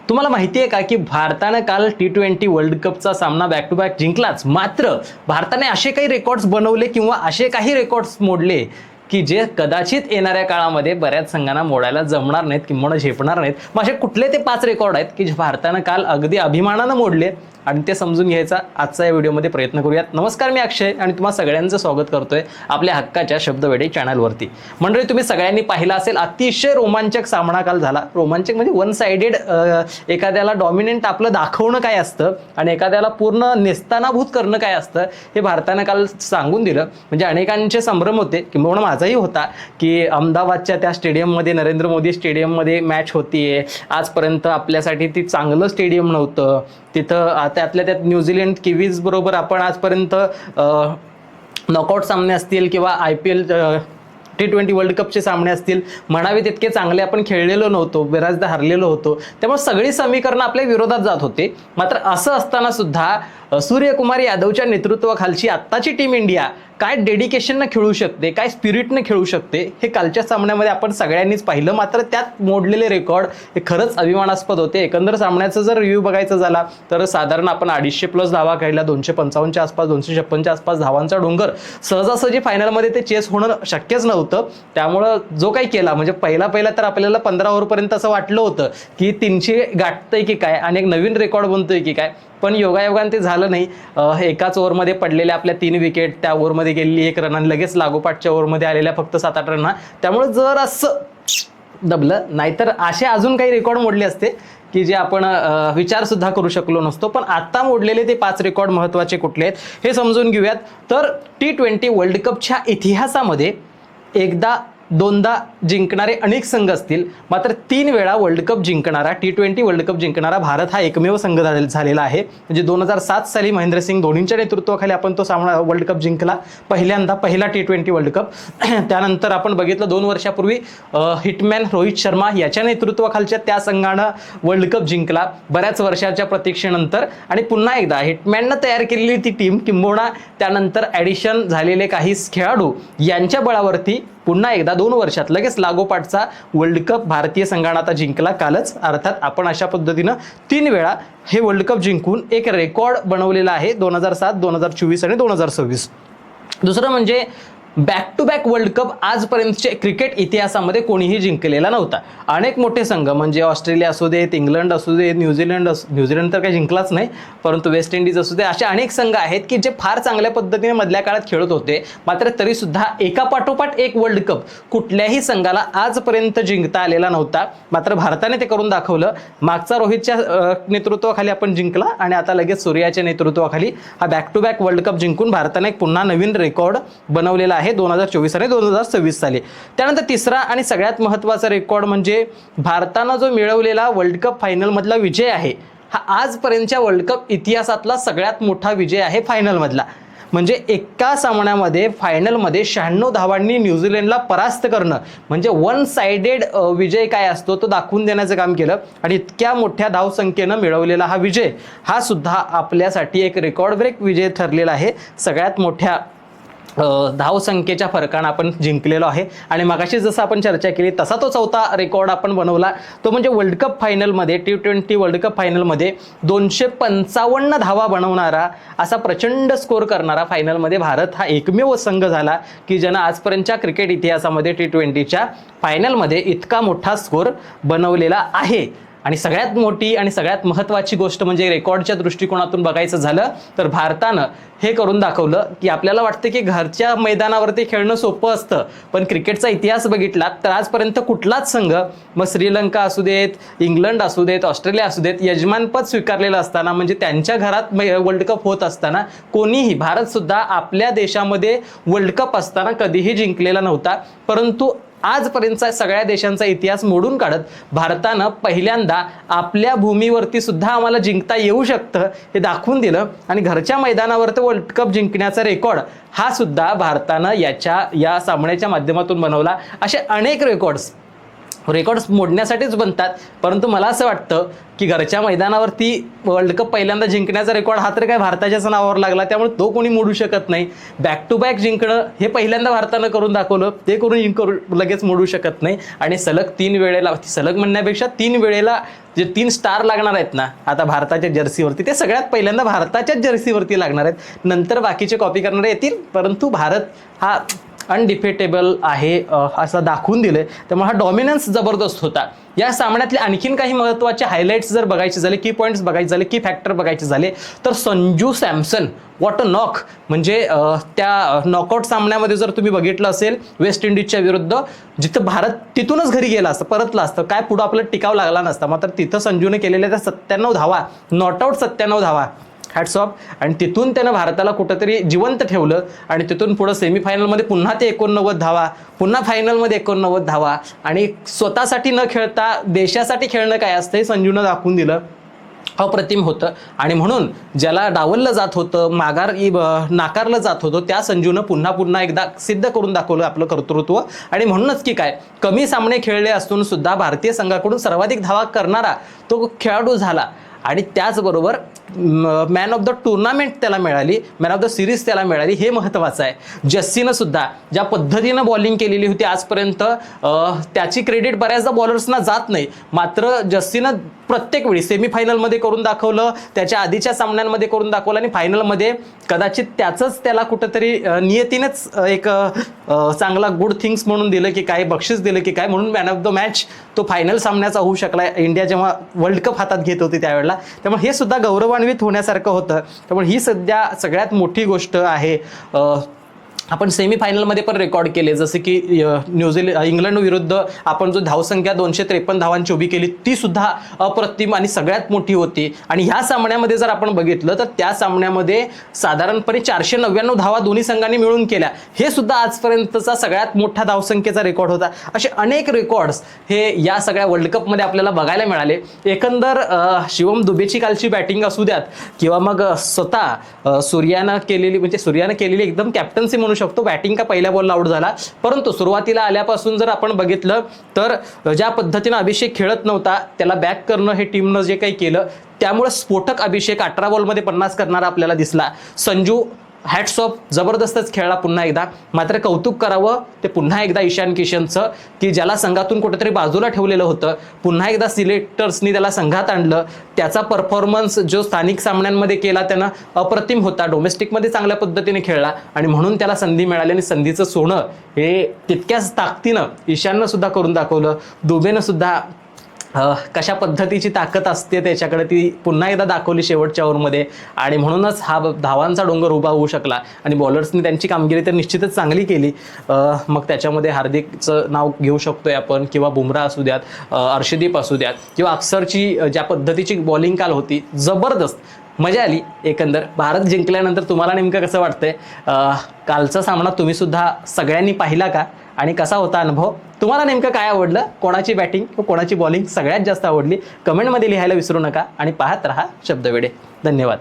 तुम्हाला माहिती आहे का की भारतानं काल T20 वर्ल्ड कपचा सामना बॅक टू बॅक जिंकलाच, मात्र भारताने असे काही रेकॉर्ड्स बनवले किंवा असे काही रेकॉर्ड्स मोडले की जे कदाचित येणाऱ्या काळामध्ये बऱ्याच संघांना मोडायला जमणार नाहीत किंवा झेपणार नाहीत. मग असे कुठले ते 5 रेकॉर्ड आहेत की जे भारतानं काल अगदी अभिमानानं मोडले आणि ते समजून घ्यायचा आजचा या व्हिडिओमध्ये प्रयत्न करूयात. नमस्कार, मी अक्षय आणि तुम्हा सगळ्यांचं स्वागत करतोय आपल्या हक्काच्या शब्दवेडे चॅनलवरती. मंडळी, तुम्ही सगळ्यांनी पाहिला असेल अतिशय रोमांचक सामना काल झाला. रोमांचक म्हणजे वन साइडेड, एखाद्याला डॉमिनेंट आपलं दाखवणं काय असतं आणि एखाद्याला पूर्ण नेस्तानाभूत करणं काय असतं हे भारतानं काल सांगून दिलं. म्हणजे अनेकांचे संभ्रम होते किंवा माझाही होता की अहमदाबादच्या त्या स्टेडियममध्ये, नरेंद्र मोदी स्टेडियममध्ये मॅच होतीये. आजपर्यंत आपल्यासाठी ती चांगलं स्टेडियम नव्हतं. तिथं त्यातल्या त्यात न्यूझीलंड किवीज बरोबर आपण आजपर्यंत नॉकआउट सामने असतील किंवा IPL T20 वर्ल्ड कपचे सामने असतील म्हणावे तितके चांगले आपण खेळलेलो नव्हतो, बऱ्याचदा हरलेलो होतो. त्यामुळे सगळी समीकरणं आपल्या विरोधात जात होते. मात्र असं असताना सुद्धा सूर्यकुमार यादवच्या नेतृत्वाखालची आत्ताची टीम इंडिया काय डेडिकेशननं खेळू शकते, काय स्पिरिटनं खेळू शकते हे कालच्या सामन्यामध्ये आपण सगळ्यांनीच पाहिलं. मात्र त्यात मोडलेले रेकॉर्ड हे खरंच अभिमानास्पद होते. एकंदर सामन्याचा जर रिव्ह्यू बघायचा झाला तर साधारण आपण 250+ धावा खेळल्या, 255च्या आसपास, 256च्या आसपास धावांचा डोंगर. सहजासहजी फायनलमध्ये ते चेस होणं शक्यच नव्हतं. त्यामुळं जो काही केला म्हणजे पहिला तर आपल्याला 15 ओव्हरपर्यंत असं वाटलं होतं की 300 गाठतंय की काय आणि एक नवीन रेकॉर्ड बनतोय की काय, पण योगायोगाने ते झालं नाही. एकाच ओव्हरमध्ये पडलेल्या आपल्या 3 विकेट, त्या ओव्हरमध्ये गेलेली 1 रन आणि लगेच लागोपाठच्या ओव्हरमध्ये आलेल्या फक्त 7-8 रन, त्यामुळे जर असं दबलं. नाहीतर असे अजून काही रेकॉर्ड मोडले असते की जे आपण विचार सुद्धा करू शकलो नसतो. पण आता मोडलेले ते 5 रेकॉर्ड महत्त्वाचे कुठले आहेत हे समजून घेऊयात. तर T20 वर्ल्ड कपच्या इतिहासामध्ये एकदा दोनदा जिंकणारे अनेक संघ असतील, मात्र 3 वेळा वर्ल्ड कप जिंकणारा, T20 वर्ल्ड कप जिंकणारा भारत हा एकमेव संघ झालेला आहे. म्हणजे 2007 साली महेंद्रसिंग धोनींच्या नेतृत्वाखाली आपण तो सामना वर्ल्ड कप जिंकला, पहिला T20 वर्ल्ड कप. त्यानंतर आपण बघितलं 2 वर्षापूर्वी हिटमॅन रोहित शर्मा याच्या नेतृत्वाखालच्या त्या संघानं वर्ल्ड कप जिंकला बऱ्याच वर्षाच्या प्रतीक्षेनंतर. आणि पुन्हा एकदा हिटमॅननं तयार केलेली ती टीम किंबहुना त्यानंतर ॲडिशन झालेले काही खेळाडू यांच्या बळावरती पुन्हा एकदा 2 वर्षात लगेच लागोपाठचा वर्ल्ड कप भारतीय संघानं आता जिंकला कालच. अर्थात आपण अशा पद्धतीनं 3 वेळा हे वर्ल्ड कप जिंकून एक रेकॉर्ड बनवलेला आहे 2007, 2024 आणि 2026. दुसरं म्हणजे back to back world cup आजपर्यंतच्या क्रिकेट इतिहासामध्ये कोणीही जिंकलेला नव्हता. अनेक मोठे संघ म्हणजे ऑस्ट्रेलिया असू देत, इंग्लंड असू देत, न्यूझीलंड तर काही जिंकलाच नाही, परंतु वेस्ट इंडिज असू दे, असे अनेक संघ आहेत की जे फार चांगल्या पद्धतीने मधल्या काळात खेळत होते. मात्र तरीसुद्धा एकापाठोपाठ एक वर्ल्ड कप कुठल्याही संघाला आजपर्यंत जिंकता आलेला नव्हता. मात्र भारताने ते करून दाखवलं. मागचा रोहितच्या नेतृत्वाखाली आपण जिंकला आणि आता लगेच सूर्याच्या नेतृत्वाखाली हा back to back world cup जिंकून भारताने एक पुन्हा नवीन रेकॉर्ड बनवलेला आहे 2024 आणि 2026 साली. त्यानंतर तिसरा आणि सगळ्यात महत्त्वाचा रेकॉर्ड म्हणजे भारतानं जो मिळवलेला वर्ल्ड कप फायनल मधला विजय आहे, हा आजपर्यंतच्या वर्ल्ड कप इतिहासातला सगळ्यात मोठा विजय आहे फायनल मधला. म्हणजे एका सामन्यामध्ये फायनलमध्ये 96 धावांनी न्यूझीलंडला परास्त करणं म्हणजे वन साइडेड विजय काय असतो तो दाखवून देण्याचं काम केलं. आणि इतक्या मोठ्या धावसंख्येनं मिळवलेला हा विजय हा सुद्धा आपल्यासाठी एक रेकॉर्ड ब्रेक विजय ठरलेला आहे. सगळ्यात मोठ्या धावसंख्येच्या फरकानं आपण जिंकलेलो आहे. आणि मगाशी जसं आपण चर्चा केली तसा तो 4था रेकॉर्ड आपण बनवला, तो म्हणजे वर्ल्ड कप फायनलमध्ये, T20 वर्ल्ड कप फायनलमध्ये 255 धावा बनवणारा, असा प्रचंड स्कोर करणारा फायनलमध्ये भारत हा एकमेव संघ झाला की ज्यानं आजपर्यंतच्या क्रिकेट इतिहासामध्ये T20च्या फायनलमध्ये इतका मोठा स्कोर बनवलेला आहे. आणि सगळ्यात मोठी आणि सगळ्यात महत्त्वाची गोष्ट म्हणजे रेकॉर्डच्या दृष्टिकोनातून बघायचं झालं तर भारतानं हे करून दाखवलं की आपल्याला वाटतं की घरच्या मैदानावरती खेळणं सोपं असतं, पण क्रिकेटचा इतिहास बघितला तर आजपर्यंत कुठलाच संघ, मग श्रीलंका असू देत, इंग्लंड असू देत, ऑस्ट्रेलिया असू देत, यजमानपद स्वीकारलेलं असताना म्हणजे त्यांच्या घरात वर्ल्ड कप होत असताना कोणीही, भारत सुद्धा आपल्या देशामध्ये वर्ल्ड कप असताना कधीही जिंकलेला नव्हता. परंतु आजपर्यंतचा सगळ्या देशांचा इतिहास मोडून काढत भारतानं पहिल्यांदा आपल्या भूमीवरती सुद्धा आम्हाला जिंकता येऊ शकतं हे दाखवून दिलं. आणि घरच्या मैदानावरती वर्ल्ड कप जिंकण्याचा रेकॉर्ड हा सुद्धा भारतानं या सामन्याच्या माध्यमातून बनवला. असे अनेक रेकॉर्ड्स रेकॉर्ड्स मोडण्यासाठीच बनतात, परंतु मला असं वाटतं की घरच्या मैदानावरती वर्ल्ड कप पहिल्यांदा जिंकण्याचा रेकॉर्ड हा तर काय भारताच्याच नावावर लागला, त्यामुळे तो कोणी मोडू शकत नाही. बॅक टू बॅक जिंकणं हे पहिल्यांदा भारतानं करून दाखवलं, ते लगेच मोडू शकत नाही. आणि सलग 3 वेळेला, सलग म्हणण्यापेक्षा 3 वेळेला जे 3 स्टार लागणार आहेत ना आता भारताच्या जर्सीवरती, ते सगळ्यात पहिल्यांदा भारताच्याच जर्सीवरती लागणार आहेत. नंतर बाकीचे कॉपी करणारे येतील, परंतु भारत हा अनडिफेटेबल आहे असं दाखवून दिलंय. त्यामुळे हा डॉमिनन्स जबरदस्त होता. या सामन्यातले आणखीन काही महत्त्वाचे हायलाइट्स जर बघायचे झाले, की पॉईंट्स बघायचे झाले, की फॅक्टर बघायचे झाले, तर Sanju Samson what a knock. म्हणजे त्या नॉकआउट सामन्यामध्ये जर तुम्ही बघितलं असेल वेस्ट इंडिजच्या विरुद्ध, जिथं भारत तिथूनच घरी गेला असतं, परतलं असतं, काय पुढं आपलं टिकाव लागला नसता, मात्र तिथं संजूने केलेल्या त्या 97 धावा, नॉट आउट 97 धावा, हॅट्स ऑफ. आणि तिथून त्यानं भारताला कुठंतरी जिवंत ठेवलं. आणि तिथून पुढं सेमीफायनलमध्ये पुन्हा ते 89 धावा, पुन्हा फायनलमध्ये 89 धावा, आणि स्वतःसाठी न खेळता देशासाठी खेळणं काय असतं हे संजूनं दाखवून दिलं. अप्रतिम होतं. आणि म्हणून ज्याला डावललं जात होतं, नाकारलं जात होतं, त्या संजूनं पुन्हा एकदा सिद्ध करून दाखवलं आपलं कर्तृत्व. आणि म्हणूनच की काय, कमी सामने खेळले असून सुद्धा भारतीय संघाकडून सर्वाधिक धावा करणारा तो खेळाडू झाला. आणि त्याचबरोबर मॅन ऑफ द टुर्नामेंट त्याला मिळाली, मॅन ऑफ द सिरीज त्याला मिळाली, हे महत्त्वाचं आहे. जस्सीनं सुद्धा ज्या पद्धतीनं बॉलिंग केलेली होती आजपर्यंत, त्याची क्रेडिट बऱ्याचदा बॉलर्सना जात नाही, मात्र जस्सीनं प्रत्येक वेळी सेमीफायनलमध्ये करून दाखवलं, त्याच्या आधीच्या सामन्यांमध्ये करून दाखवलं, आणि फायनलमध्ये कदाचित त्याला कुठंतरी नियतीनेच एक चांगला गुड थिंग्स म्हणून दिलं की काय, बक्षीस दिलं की काय, म्हणून मॅन ऑफ द मॅच तो फायनल सामन्याचा होऊ शकला इंडिया जेव्हा वर्ल्ड कप हातात घेत होती त्यावेळेला. त्यामुळे हे सुद्धा गौरवान्वित होण्यासारखं होतं. त्यामुळे ही सध्या सगळ्यात मोठी गोष्ट आहे. आपण सेमीफायनलमध्ये पण रेकॉर्ड केले, जसं की इंग्लंड विरुद्ध आपण जो धावसंख्या 253 धावांची उभी केली, ती सुद्धा अप्रतिम आणि सगळ्यात मोठी होती. आणि ह्या सामन्यामध्ये जर आपण बघितलं तर त्या सामन्यामध्ये साधारणपणे 499 धावा दोन्ही संघांनी मिळून केल्या, हे सुद्धा आजपर्यंतचा सगळ्यात मोठा धावसंख्येचा रेकॉर्ड होता. असे अनेक रेकॉर्ड्स हे या सगळ्या वर्ल्ड कपमध्ये आपल्याला बघायला मिळाले. एकंदर शिवम दुबेची कालची बॅटिंग असू द्यात, किंवा मग स्वतः सूर्यानं केलेली एकदम कॅप्टन्सी म्हणू शकतो. बॅटिंग का पहिल्या बॉलला आउट झाला, परंतु सुरुवातीला आल्यापासून जर आपण बघितलं तर ज्या पद्धतीनं अभिषेक खेळत नव्हता, त्याला बॅक करणं हे टीमनं जे काही केलं, त्यामुळे स्फोटक अभिषेक 18 बॉलमध्ये 50 करणारा आपल्याला दिसला. संजू हॅट्स ऑफ, जबरदस्तच खेळला पुन्हा एकदा. मात्र कौतुक करावं ते पुन्हा एकदा ईशान किशनचं, की ज्याला संघातून कुठेतरी बाजूला ठेवलेलं होतं, पुन्हा एकदा सिलेक्टर्सनी त्याला संघात आणलं. त्याचा परफॉर्मन्स जो स्थानिक सामन्यांमध्ये केला त्यानं अप्रतिम होता, डोमेस्टिकमध्ये चांगल्या पद्धतीने खेळला, आणि म्हणून त्याला संधी मिळाली. आणि संधीचं सोनं हे तितक्याच ताकदीनं ईशाननं सुद्धा करून दाखवलं. दुबेनं सुद्धा कशा पद्धतीची ताकद असते त्याच्याकडे ती पुन्हा एकदा दाखवली शेवटच्या ओव्हरमध्ये. आणि म्हणूनच हा धावांचा डोंगर उभा होऊ शकला. आणि बॉलर्सनी त्यांची कामगिरी तर निश्चितच चांगली केली. मग त्याच्यामध्ये हार्दिकचं नाव घेऊ शकतोय आपण, किंवा बुमराह असू द्यात, अर्शदीप असू द्यात, किंवा अक्षरची ज्या पद्धतीची बॉलिंग काल होती, जबरदस्त मजा आली. एकंदर भारत जिंकल्यानंतर तुम्हाला नेमकं कसं वाटतंय? कालचा सामना तुम्ही सुद्धा सगळ्यांनी पाहिला का, आणि कसा होता अनुभव? तुम्हाला नेमकं काय आवडलं? कोणाची बॅटिंग व कोणाची बॉलिंग सगळ्यात जास्त आवडली? कमेंटमध्ये लिहायला विसरू नका. आणि पाहत रहा शब्दवेडे. धन्यवाद.